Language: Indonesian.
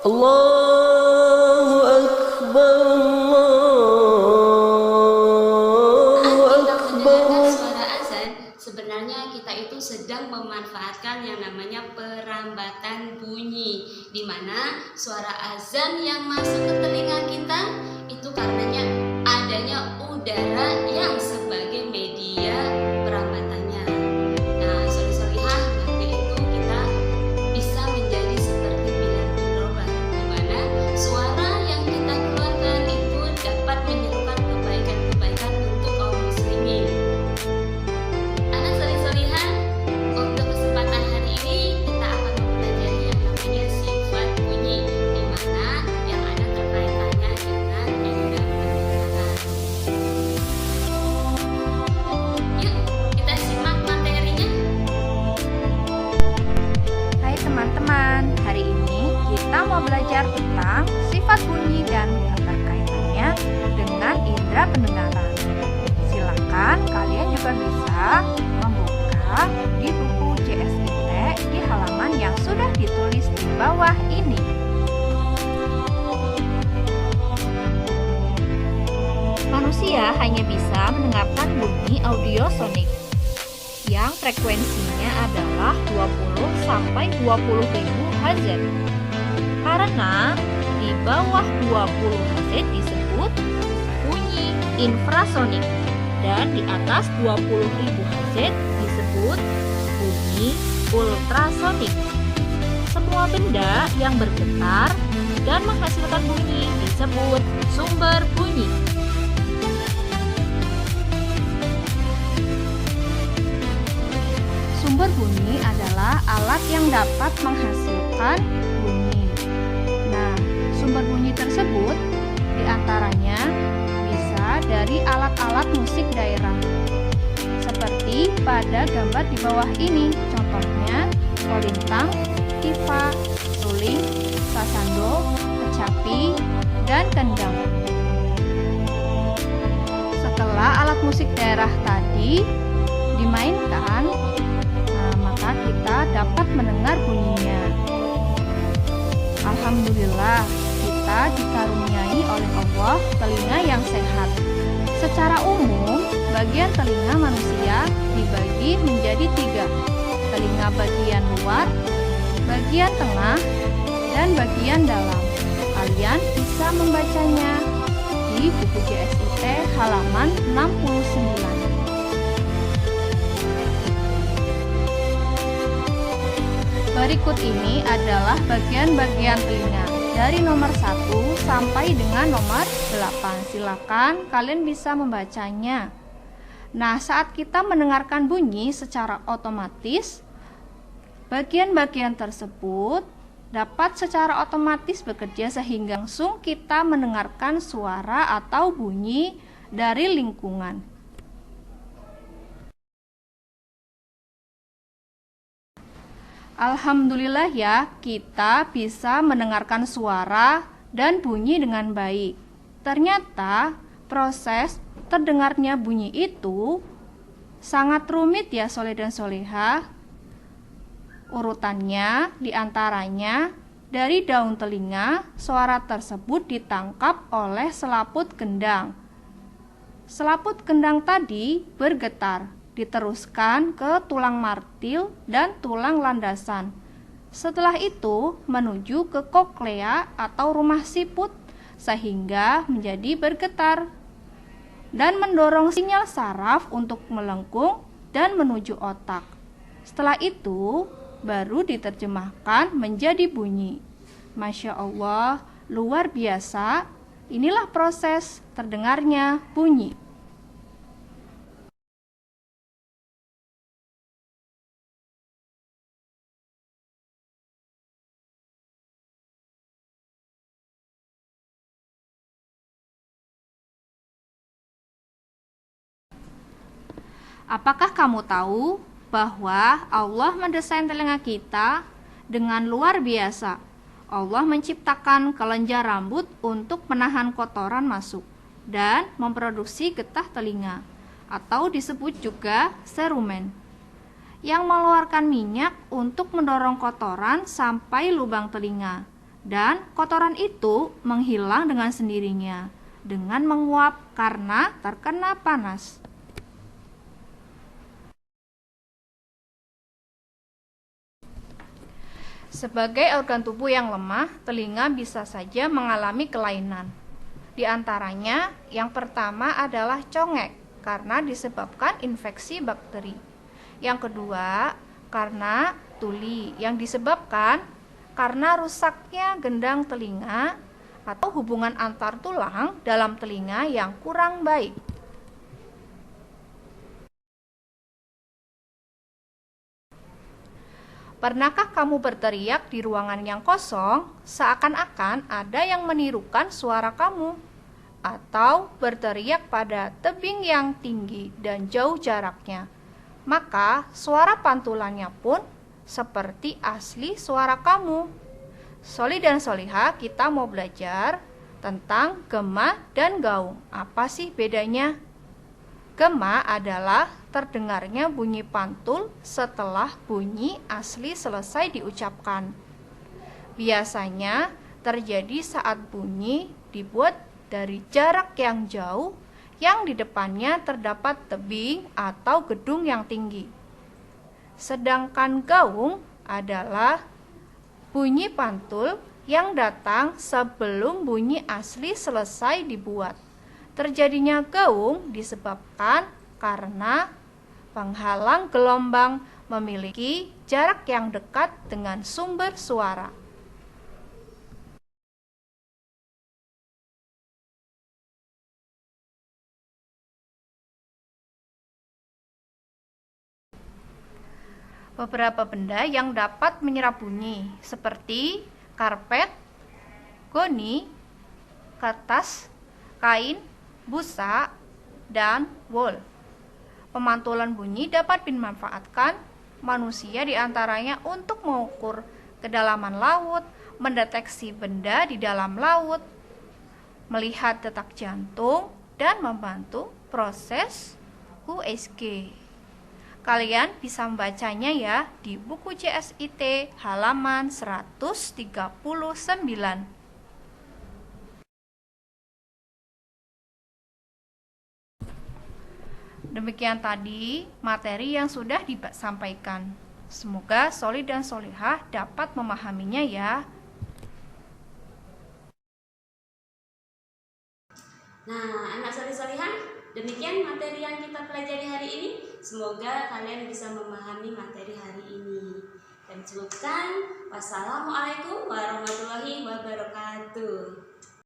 Allahu Akbar, Allahu Saat kita mendengarkan Akbar. suara azan, sebenarnya kita itu sedang memanfaatkan yang namanya perambatan bunyi, di mana suara azan yang masuk ke telinga kita itu karenanya adanya udara yang sebagai media perambatannya. Nah, solih-solihah, nanti itu kita bisa menjadi seperti bilang biroba, di mana suara yang kita keluarkan itu dapat menyerukan kebaikan-kebaikan untuk kaum muslimin. Anak solih-solihah, untuk kesempatan hari ini kita akan mempelajari yang namanya sifat bunyi, di mana yang ada terkaitannya dengan indera pendengaran. Yuk, kita simak materinya. Hai teman-teman, hari ini kita mau belajar tentang sifat bunyi dan keterkaitannya dengan indera pendengaran. Silakan kalian juga bisa membuka di buku JSIT di halaman yang sudah ditulis di bawah ini. Manusia hanya bisa mendengarkan bunyi audiosonik yang frekuensinya adalah 20 sampai 20 ribu Hz. Karena di bawah 20 Hz disebut bunyi infrasonik dan di atas 20 ribu Hz disebut bunyi ultrasonik. Semua benda yang bergetar dan menghasilkan bunyi disebut sumber bunyi. Sumber bunyi adalah alat yang dapat menghasilkan bunyi. Nah, sumber bunyi tersebut diantaranya bisa dari alat-alat musik daerah, seperti pada gambar di bawah ini. Contohnya, kolintang, tifa, suling, sasando, kecapi, dan kendang. Setelah alat musik daerah tadi dimainkan, maka kita dapat mendengar bunyinya. Alhamdulillah, kita dikaruniai oleh Allah telinga yang sehat. Secara umum, bagian telinga manusia dibagi menjadi 3. Telinga bagian luar, bagian tengah, dan bagian dalam. Kalian bisa membacanya di buku JSIT halaman 69. Berikut ini adalah bagian-bagian telinga dari nomor 1 sampai dengan nomor 8. Silakan kalian bisa membacanya. Nah, saat kita mendengarkan bunyi secara otomatis, bagian-bagian tersebut dapat secara otomatis bekerja sehingga langsung kita mendengarkan suara atau bunyi dari lingkungan. Alhamdulillah ya, kita bisa mendengarkan suara dan bunyi dengan baik. Ternyata proses terdengarnya bunyi itu sangat rumit ya soleh dan soleha. Urutannya diantaranya dari daun telinga, suara tersebut ditangkap oleh selaput gendang. Selaput gendang tadi bergetar, diteruskan ke tulang martil dan tulang landasan. Setelah itu menuju ke koklea atau rumah siput sehingga menjadi bergetar dan mendorong sinyal saraf untuk melengkung dan menuju otak. Setelah itu baru diterjemahkan menjadi bunyi. Masya Allah, luar biasa. Inilah proses terdengarnya bunyi. Apakah kamu tahu bahwa Allah mendesain telinga kita dengan luar biasa? Allah menciptakan kelenjar rambut untuk menahan kotoran masuk dan memproduksi getah telinga, atau disebut juga serumen, yang mengeluarkan minyak untuk mendorong kotoran sampai lubang telinga. dan kotoran itu menghilang dengan sendirinya dengan menguap karena terkena panas. Sebagai organ tubuh yang lemah, telinga bisa saja mengalami kelainan. Di antaranya, yang pertama adalah congek karena disebabkan infeksi bakteri. Yang kedua, karena tuli yang disebabkan karena rusaknya gendang telinga atau hubungan antar tulang dalam telinga yang kurang baik. Pernahkah kamu berteriak di ruangan yang kosong seakan-akan ada yang menirukan suara kamu? Atau berteriak pada tebing yang tinggi dan jauh jaraknya? Maka suara pantulannya pun seperti asli suara kamu. Soli dan Soliha, kita mau belajar tentang gema dan gaung. Apa sih bedanya? Gema adalah terdengarnya bunyi pantul setelah bunyi asli selesai diucapkan. Biasanya terjadi saat bunyi dibuat dari jarak yang jauh yang di depannya terdapat tebing atau gedung yang tinggi. Sedangkan gaung adalah bunyi pantul yang datang sebelum bunyi asli selesai dibuat. Terjadinya gaung disebabkan karena penghalang gelombang memiliki jarak yang dekat dengan sumber suara. Beberapa benda yang dapat menyerap bunyi seperti karpet, goni, kertas, kain, busa, dan wol. Pemantulan bunyi dapat dimanfaatkan manusia diantaranya untuk mengukur kedalaman laut, mendeteksi benda di dalam laut, melihat detak jantung, dan membantu proses USG. Kalian bisa membacanya ya di buku CSIT halaman 139. Demikian tadi materi yang sudah disampaikan. Semoga Soli dan Solihah dapat memahaminya ya. Nah, anak Solih-Solihah, demikian materi yang kita pelajari hari ini. Semoga kalian bisa memahami materi hari ini. Dan cukupkan, wassalamualaikum warahmatullahi wabarakatuh.